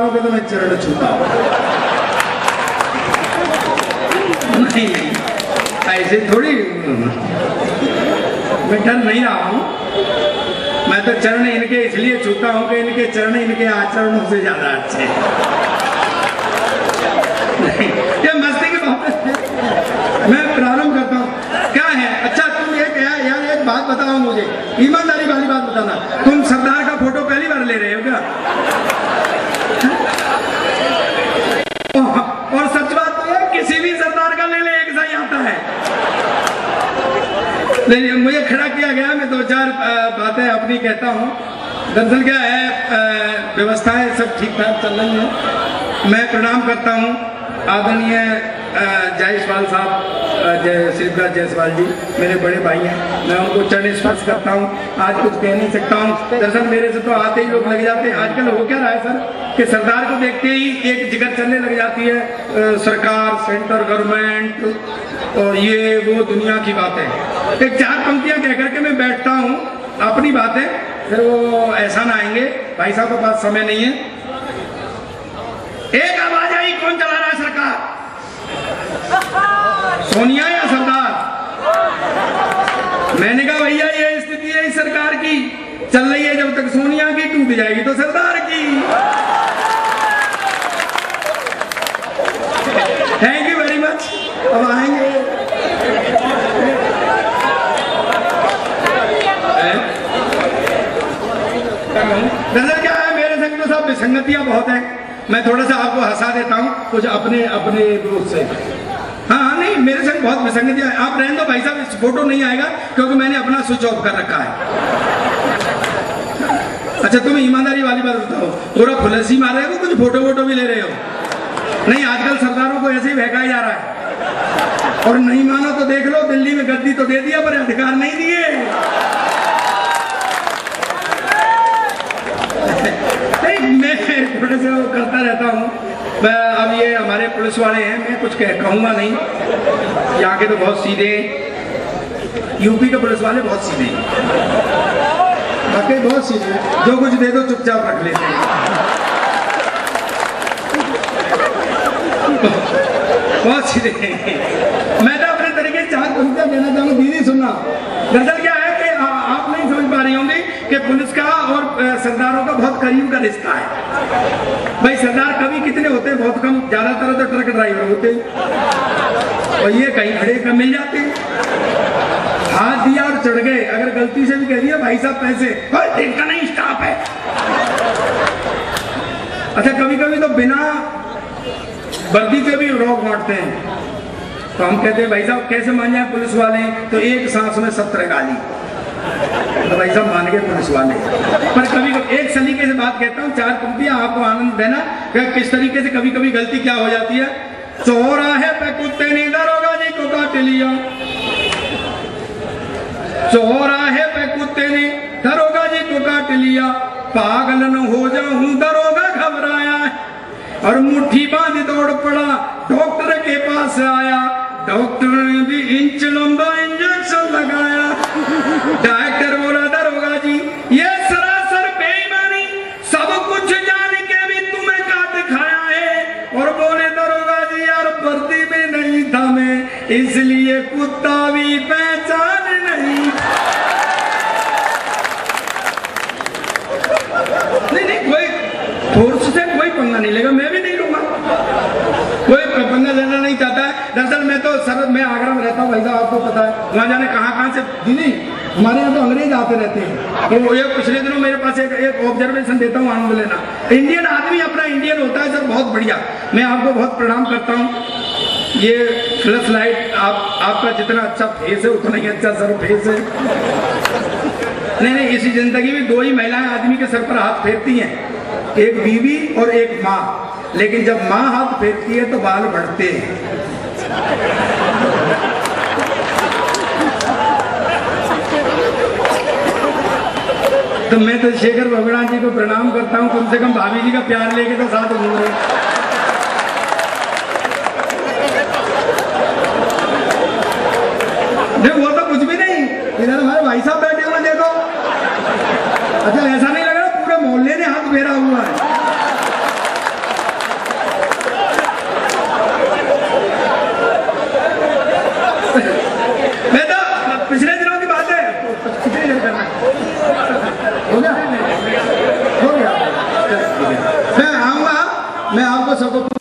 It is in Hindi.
तो मैं चरण छूता हूँ। नहीं ऐसे थोड़ी, मैं डर नहीं रहा हूँ। मैं तो चरण इनके इसलिए छूता हूँ कि इनके चरण इनके आचरणों से ज्यादा अच्छे। ये मस्ती की बात है। मैं प्रारंभ करता हूँ। क्या है? अच्छा तुम ये क्या यार, एक बात बताओ मुझे, ईमानदारी वाली बात बताना। तुम सरदार का फोटो पहली बार ले रहे हो क्या? और सच बात तो है, किसी भी सरदार का ले ले एक सही आता है। नहीं, मुझे खड़ा किया गया, मैं दो चार बातें अपनी कहता हूँ। दरअसल क्या है, व्यवस्थाएं सब ठीक ठाक चल रही हैं। मैं प्रणाम करता हूँ आदरणीय जायसवाल साहब, शिवराज जायसवाल जी मेरे बड़े भाई हैं। मैं उनको चरण स्पर्श करता हूँ। आज कुछ कह नहीं सकता हूँ। दरअसल मेरे से तो आते ही लोग लग जाते हैं। आजकल हो क्या रहा है सर कि सरदार को देखते ही एक जिगर चलने लग जाती है। सरकार, सेंटर गवर्नमेंट और ये वो दुनिया की बातें। एक चार पंक्तियां कह करके मैं बैठता हूँ अपनी बातें, फिर वो ऐसा ना आएंगे भाई साहब के पास समय नहीं है। एक आवाज आई, कौन चला रहा है सरकार? सोनिया या सरदार? मैंने कहा भैया ये स्थिति है इस सरकार की, चल रही है जब तक सोनिया की, टूट जाएगी तो सरदार की। Thank you very much. अब आएंगे नजर क्या है, मेरे संग तो सब विसंगतियां बहुत हैं। मैं थोड़ा सा आपको हंसा देता हूँ कुछ अपने अपने ग्रुप से। हाँ नहीं, मेरे संग बहुत विसंगतियां। आप रहने दो भाई साहब, इस फोटो नहीं आएगा क्योंकि मैंने अपना स्विच ऑफ कर रखा है। अच्छा तुम ईमानदारी वाली बात बताओ, पूरा फुलसी मार रहे हो, कुछ फोटो वोटो भी ले रहे हो? नहीं, आजकल सरदारों को ऐसे ही बहकाया जा रहा है। और नहीं मानो तो देख लो, दिल्ली में गद्दी तो दे दिया पर अधिकार नहीं दिए। नहीं, मैं थोड़े से वो करता रहता हूँ। अब ये हमारे पुलिस वाले हैं, मैं कुछ कहूँगा नहीं। यहाँ के तो बहुत सीधे, यूपी के पुलिस वाले बहुत सीधे, बाकी बहुत सीधे, जो कुछ दे दो चुपचाप रख लेते हैं। बहुत सीधे। मैं तो अपने तरीके से चार पंक्तियां देना चाहूँ। दीदी सुनना, दरअसल क्या है कि आप नहीं समझ पा रही होंगी कि पुलिस का और सरदारों का बहुत करीब का रिश्ता है। भाई सरदार कभी कितने होते हैं? बहुत कम, ज्यादातर तो ट्रक ड्राइवर होते हैं और ये कहीं खड़े कर मिल जाते हैं। हाथ दिया और चढ़ गए, अगर गलती से भी कह दिया भाई साहब पैसे, देखा नहीं स्टाफ है। अच्छा कभी कभी तो बिना वर्दी से भी रोक बांटते हैं, तो हम कहते हैं भाई साहब कैसे मान जाए पुलिस वाले? तो एक सांस में 17 गाली, तो भाई साहब मान गए पुलिस वाले। पर कभी कभी एक सलीके से बात कहता हूँ, चार पंक्तियां आपको आनंद देना कि किस तरीके से कभी कभी गलती क्या हो जाती है। चौराहे पे कुत्ते ने दरोगा जी को काट लिया, चौराहे पे कुत्ते ने दरोगा जी को काट लिया, पागल न हो जाऊं दरोगा घबराया और मुट्ठी बांध दौड़ पड़ा, डॉक्टर के पास आया, डॉक्टर ने भी इंच लंबा इंजेक्शन लगाया। डॉक्टर बोला दरोगा जी ये सरासर बेईमानी, सब कुछ जान के भी तुम्हें काट खाया है। और बोले दरोगा जी यार वर्दी में नहीं था मैं, इसलिए कुत्ता भी पहचान नहीं। नहीं कोई फोर्स से कोई पंगा नहीं लेगा, मैं भी नहीं लूंगा, कोई पंगा लेना नहीं चाहता है। दरअसल मैं तो सर मैं आगरा में रहता हूँ भाई साहब, आपको पता है वहाँ जाने कहाँ से दीदी हमारे यहाँ तो अंग्रेज आते रहते हैं। तो ये पिछले दिनों मेरे पास एक ऑब्जर्वेशन देता हूँ, आनंद लेना। इंडियन आदमी अपना इंडियन होता है सर, बहुत बढ़िया। मैं आपको बहुत प्रणाम करता हूँ। ये फ्लैश लाइट आपका जितना अच्छा फेस है उतना ही अच्छा सर फेस है। नहीं इसी जिंदगी में दो ही महिलाएं आदमी के सर पर हाथ फेरती हैं, एक बीवी और एक माँ। लेकिन जब माँ हाथ फेरती है तो बाल बढ़ते हैं। तो मैं तो शेखर भगवान जी को प्रणाम करता हूँ, कम से कम भाभी जी का प्यार लेके तो साथ घूम रहे। देखो वो तो कुछ भी नहीं, इधर हमारे भाई साहब बैठे हुए देखो। अच्छा ऐसा नहीं लग रहा पूरे मोहल्ले ने हाथ फेरा हुआ है। मैं आपको सबको